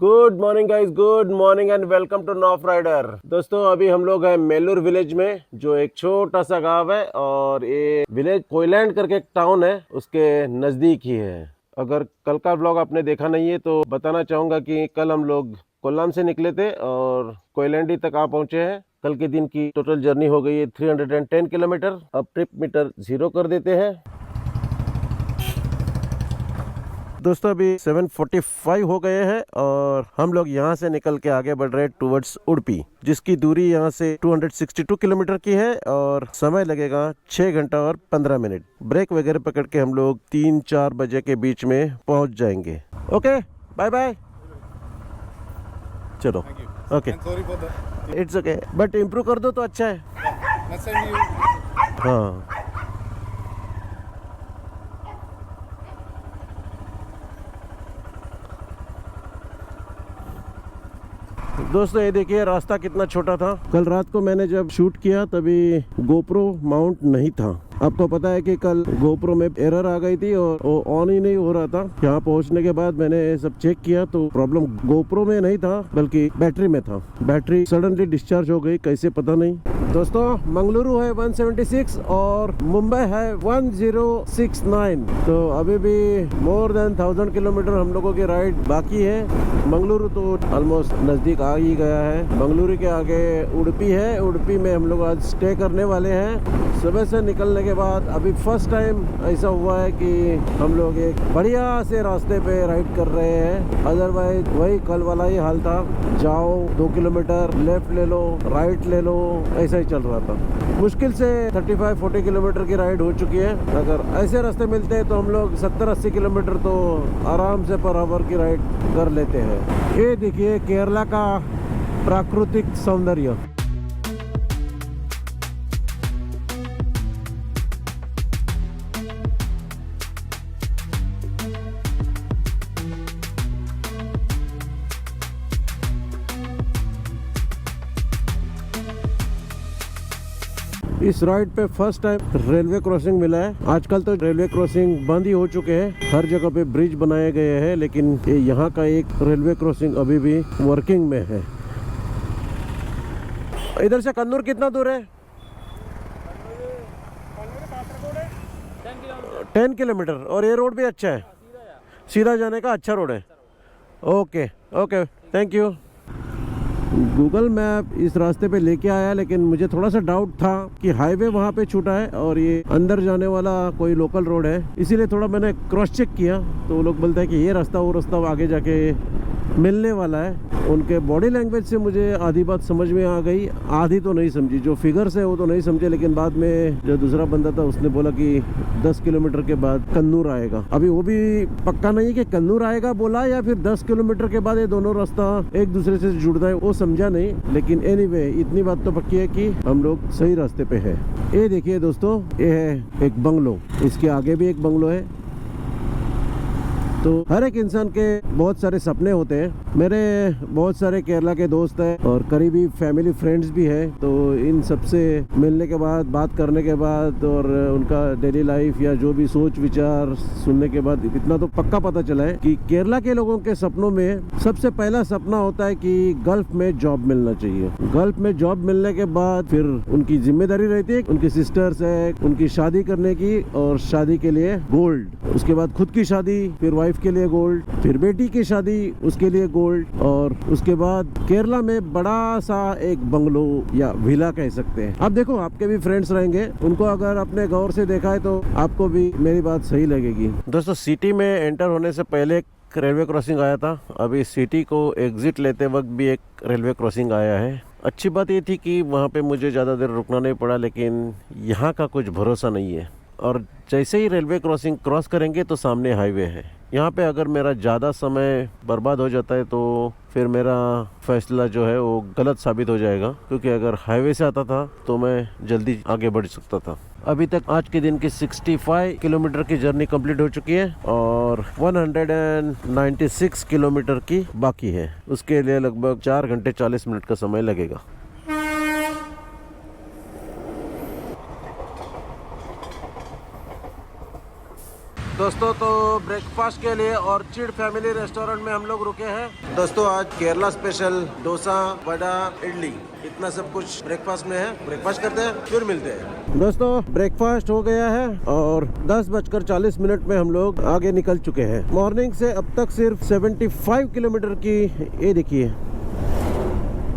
Good morning guys, good morning and welcome to Nof rider. दोस्तों अभी हम लोग हैं मेलूर विलेज में, जो एक छोटा सा गांव है और ये विलेज कोयलैंड करके एक टाउन है, उसके नजदीक ही है। अगर कल का व्लॉग आपने देखा नहीं है तो बताना चाहूंगा कि कल हम लोग कोल्लाम से निकले थे और कोयलैंडी तक आ पहुंचे हैं। कल के दिन की टोटल जर्नी हो गई है 310 किलोमीटर। अब ट्रिप मीटर 0 कर देते हैं। दोस्तों अभी 7:45 हो गए हैं और हम लोग यहाँ से निकल के आगे बढ़ रहे हैं टुवर्ड्स उडुपी, जिसकी दूरी यहाँ से 262 किलोमीटर की है और समय लगेगा 6 घंटा और 15 मिनट। ब्रेक वगैरह पकड़ के हम लोग 3-4 बजे के बीच में पहुँच जाएंगे। Okay, bye bye. चलो, okay, it's okay, but improve कर दो तो अच्छा है। हाँ, दोस्तों ये देखिए रास्ता कितना छोटा था। कल रात को मैंने जब शूट किया तभी गोप्रो माउंट नहीं था। आपको पता है कि कल गोप्रो में एरर आ गई थी और वो ऑन ही नहीं हो रहा था। यहाँ पहुँचने के बाद मैंने सब चेक किया तो प्रॉब्लम गोप्रो में नहीं था बल्कि बैटरी में था। बैटरी सडनली डिस्चार्ज हो गई, कैसे पता नहीं। दोस्तों मंगलुरु है 176 और मुंबई है 1069। तो अभी भी मोर देन 1000 किलोमीटर हम लोगों की राइड बाकी है। मंगलुरु तो ऑलमोस्ट नजदीक आ ही गया है। मंगलुरु के आगे उडुपी है। उडुपी में हम लोग आज स्टे करने वाले हैं। सुबह से निकलने के बाद अभी फर्स्ट टाइम ऐसा हुआ है कि हम लोग एक बढ़िया से रास्ते पे राइड कर रहे हैं। अदरवाइज वही कल वाला ही हाल था, जाओ 2 किलोमीटर लेफ्ट ले लो, राइट ले लो, ऐसा ही चल रहा था। मुश्किल से 35-40 किलोमीटर की राइड हो चुकी है। अगर ऐसे रास्ते मिलते हैं तो हम लोग 70-80 किलोमीटर तो आराम से पर आवर की राइड कर लेते हैं। ये देखिए केरला का प्राकृतिक सौंदर्य। इस राइड पे फर्स्ट टाइम रेलवे क्रॉसिंग मिला है। आजकल तो रेलवे क्रॉसिंग बंद ही हो चुके हैं, हर जगह पे ब्रिज बनाए गए हैं, लेकिन यहाँ का एक रेलवे क्रॉसिंग अभी भी वर्किंग में है। इधर से कन्नूर कितना दूर है? 10 किलोमीटर। और ये रोड भी अच्छा है, सीधा जाने का अच्छा रोड है। Okay okay, thank you. Google map इस रास्ते पे लेके आया, लेकिन मुझे थोड़ा सा डाउट था कि हाईवे वहाँ पे छूटा है और ये अंदर जाने वाला कोई लोकल रोड है, इसीलिए थोड़ा मैंने क्रॉस चेक किया तो वो लोग बोलते हैं कि ये रास्ता वो रास्ता आगे जाके मिलने वाला है। उनके बॉडी लैंग्वेज से मुझे आधी बात समझ में आ गई, आधी तो नहीं समझी। जो फिगर्स है वो तो नहीं समझे, लेकिन बाद में जो दूसरा बंदा था उसने बोला कि 10 किलोमीटर के बाद कन्नूर आएगा। अभी वो भी पक्का नहीं कि कन्नूर आएगा बोला या फिर 10 किलोमीटर के बाद ये दोनों रास्ता एक दूसरे से जुड़ता है, वो समझा नहीं। लेकिन एनीवे इतनी बात तो पक्की है कि हम लोग सही रास्ते पे है। ये देखिए दोस्तों, ये है एक बंगलो, इसके आगे भी एक बंगलो है। तो हर एक इंसान के बहुत सारे सपने होते हैं। मेरे बहुत सारे केरला के दोस्त हैं और करीबी फैमिली फ्रेंड्स भी हैं। तो इन सबसे मिलने के बाद, बात करने के बाद और उनका डेली लाइफ या जो भी सोच विचार सुनने के बाद इतना तो पक्का पता चला है कि केरला के लोगों के सपनों में सबसे पहला सपना होता है कि गल्फ में जॉब मिलना चाहिए। गल्फ में जॉब मिलने के बाद फिर उनकी जिम्मेदारी रहती है, उनकी सिस्टर्स है, उनकी शादी करने की और शादी के लिए गोल्ड, उसके बाद खुद की शादी, फिर वाइफ के लिए गोल्ड, फिर बेटी की शादी, उसके लिए गोल्ड, और उसके बाद केरला में बड़ा सा एक बंगलो या विला कह सकते हैं। अब देखो आपके भी फ्रेंड्स रहेंगे, उनको अगर अपने गौर से देखा है तो आपको भी मेरी बात सही लगेगी। दोस्तों सिटी में एंटर होने से पहले एक रेलवे क्रॉसिंग आया था। अभी सिटी को एग्जिट लेते वक्त भी एक रेलवे क्रॉसिंग आया है। अच्छी बात ये थी कि वहाँ पे मुझे ज़्यादा देर रुकना नहीं पड़ा, लेकिन यहाँ का कुछ भरोसा नहीं है। और जैसे ही रेलवे क्रॉसिंग क्रॉस करेंगे तो सामने हाईवे है। यहाँ पे अगर मेरा ज़्यादा समय बर्बाद हो जाता है तो फिर मेरा फैसला जो है वो गलत साबित हो जाएगा, क्योंकि अगर हाईवे से आता था तो मैं जल्दी आगे बढ़ सकता था। अभी तक आज के दिन की 65 किलोमीटर की जर्नी कंप्लीट हो चुकी है और 196 किलोमीटर की बाकी है। उसके लिए लगभग 4 घंटे 40 मिनट का समय लगेगा। दोस्तों तो ब्रेकफास्ट के लिए ऑर्चिड फैमिली रेस्टोरेंट में हम लोग रुके हैं। दोस्तों आज केरला स्पेशल डोसा, वड़ा, इडली, इतना सब कुछ ब्रेकफास्ट में है। ब्रेकफास्ट करते हैं फिर मिलते हैं। दोस्तों ब्रेकफास्ट हो गया है और 10:40 में हम लोग आगे निकल चुके हैं। मॉर्निंग से अब तक सिर्फ 75 किलोमीटर की ये देखिए।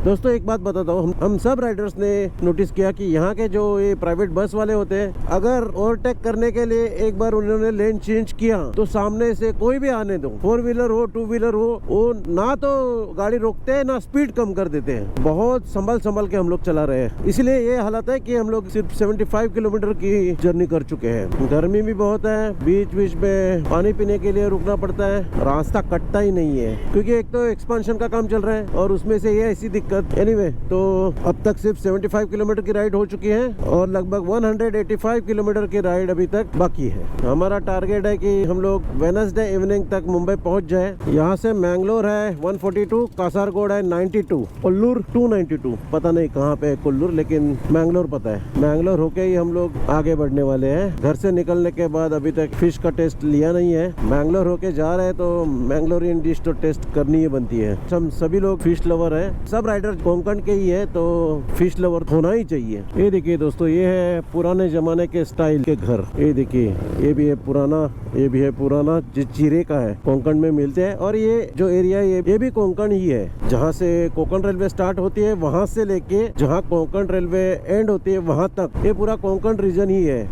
दोस्तों एक बात बताता हूँ, हम सब राइडर्स ने नोटिस किया कि यहाँ के जो ये प्राइवेट बस वाले होते हैं, अगर ओवरटेक करने के लिए एक बार उन्होंने लेन चेंज किया तो सामने से कोई भी आने दो, 4 व्हीलर हो 2 व्हीलर हो, वो ना तो गाड़ी रोकते हैं ना स्पीड कम कर देते हैं। बहुत संभल के हम लोग चला रहे हैं, इसलिए ये हालत है कि हम लोग सिर्फ 75 किलोमीटर की जर्नी कर चुके हैं। गर्मी भी बहुत है, बीच में पानी पीने के लिए रुकना पड़ता है, रास्ता कटता ही नहीं है क्योंकि एक तो एक्सपेंशन का काम चल रहा है और उसमें से ये ऐसी दिक्कत। एनीवे तो अब तक सिर्फ 75 किलोमीटर की राइड हो चुकी है और लगभग 185 किलोमीटर की राइड अभी तक बाकी है। हमारा टारगेट है कि हम लोग वेडनेसडे इवनिंग तक मुंबई पहुंच जाए। यहाँ से मैंगलोर है 142, कासारगोड है 92, कोल्लूर 292। पता नहीं कहाँ पे है कोल्लूर, लेकिन मैंगलोर पता है। मैंगलोर होके ही हम लोग आगे बढ़ने वाले हैं। घर से निकलने के बाद अभी तक फिश का टेस्ट लिया नहीं है। मैंगलोर होके जा रहे हैं तो मैंगलोरियन डिश तो टेस्ट करनी ही बनती है। हम सभी लोग फिश लवर है, सब राइडर कोंकण के ही है तो फिश लवर होना ही चाहिए। ये देखिए दोस्तों, ये है पुराने जमाने के स्टाइल के घर। ये देखिए, ये भी है पुराना, ये भी है पुराना, चिरे का है, कोंकण में मिलते हैं। और ये जो एरिया है ये भी कोंकण ही है। जहाँ से कोंकण रेलवे स्टार्ट होती है वहाँ से लेके जहाँ कोंकण रेलवे एंड होती है वहाँ तक ये पूरा कोंकण रीजन ही है।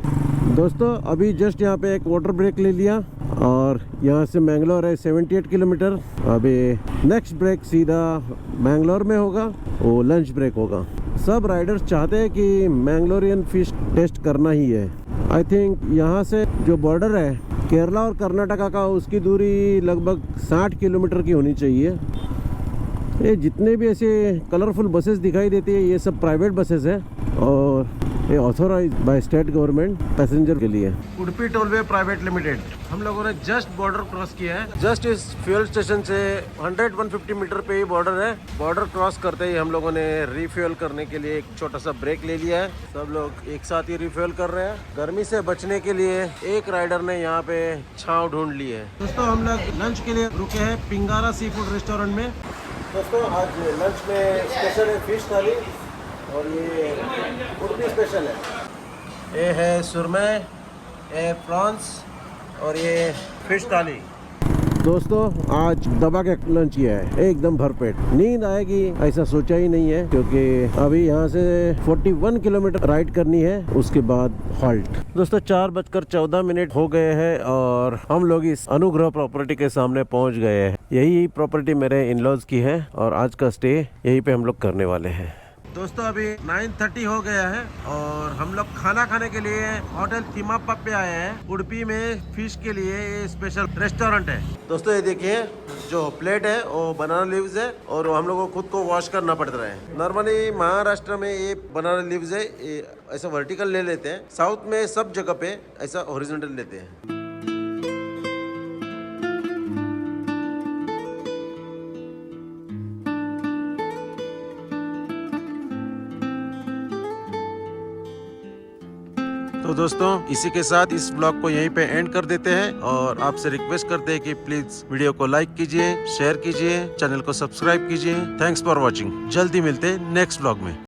दोस्तों अभी जस्ट यहाँ पे एक वाटर ब्रेक ले लिया और यहाँ से मैंगलोर है 78 किलोमीटर। अभी नेक्स्ट ब्रेक सीधा मैंगलोर में होगा, वो लंच ब्रेक होगा। सब राइडर्स चाहते हैं कि मैंगलोरियन फिश टेस्ट करना ही है। आई थिंक यहाँ से जो बॉर्डर है केरला और कर्नाटका का, उसकी दूरी लगभग 60 किलोमीटर की होनी चाहिए। ये जितने भी ऐसे कलरफुल बसेस दिखाई देती है ये सब प्राइवेट बसेस है और ये authorise by state government passenger के लिए। Udupi tollway private limited. हम लोगों ने जस्ट बॉर्डर क्रॉस किया है। जस्ट इस फ्यूल स्टेशन से 100-150 मीटर पे ही बॉर्डर है। बॉर्डर क्रॉस करते ही हम लोगों ने रिफ्यूल करने के लिए एक छोटा सा ब्रेक ले लिया है। सब लोग एक साथ ही रिफ्यूल कर रहे हैं। गर्मी से बचने के लिए एक राइडर ने यहाँ पे छांव ढूंढ ली है। दोस्तों हम लोग लंच के लिए रुके हैं पिंगारा सी फूड रेस्टोरेंट में। दोस्तों आज लंच में स्पेशल है फिश थाली और ये उडुपी स्पेशल है। ये है सुरमई, ये प्रॉन्स और ये फिश थाली। दोस्तों आज दबा के लंच किया है, एकदम भरपेट। नींद आएगी ऐसा सोचा ही नहीं है क्योंकि अभी यहाँ से 41 किलोमीटर राइड करनी है, उसके बाद हॉल्ट। दोस्तों 4:14 हो गए हैं और हम लोग इस अनुग्रह प्रॉपर्टी के सामने पहुँच गए हैं। यही प्रॉपर्टी मेरे इन-लॉज की है और आज का स्टे यहीं पे हम लोग करने वाले हैं। दोस्तों अभी 9:30 हो गया है और हम लोग खाना खाने के लिए होटल थिमाप्पा पे आए हैं। उडुपी में फिश के लिए ये स्पेशल रेस्टोरेंट है। दोस्तों ये देखिए जो प्लेट है वो बनाना लीव्स है और हम लोगों को खुद को वॉश करना पड़ रहा है। नॉर्मली महाराष्ट्र में ये बनाना लीव्स है, ये ऐसा वर्टिकल ले लेते हैं। साउथ में सब जगह पे ऐसा हॉरिजॉन्टल लेते हैं। तो दोस्तों इसी के साथ इस ब्लॉग को यहीं पे एंड कर देते हैं और आपसे रिक्वेस्ट करते हैं कि प्लीज वीडियो को लाइक कीजिए, शेयर कीजिए, चैनल को सब्सक्राइब कीजिए। Thanks for watching. जल्दी मिलते हैं नेक्स्ट ब्लॉग में।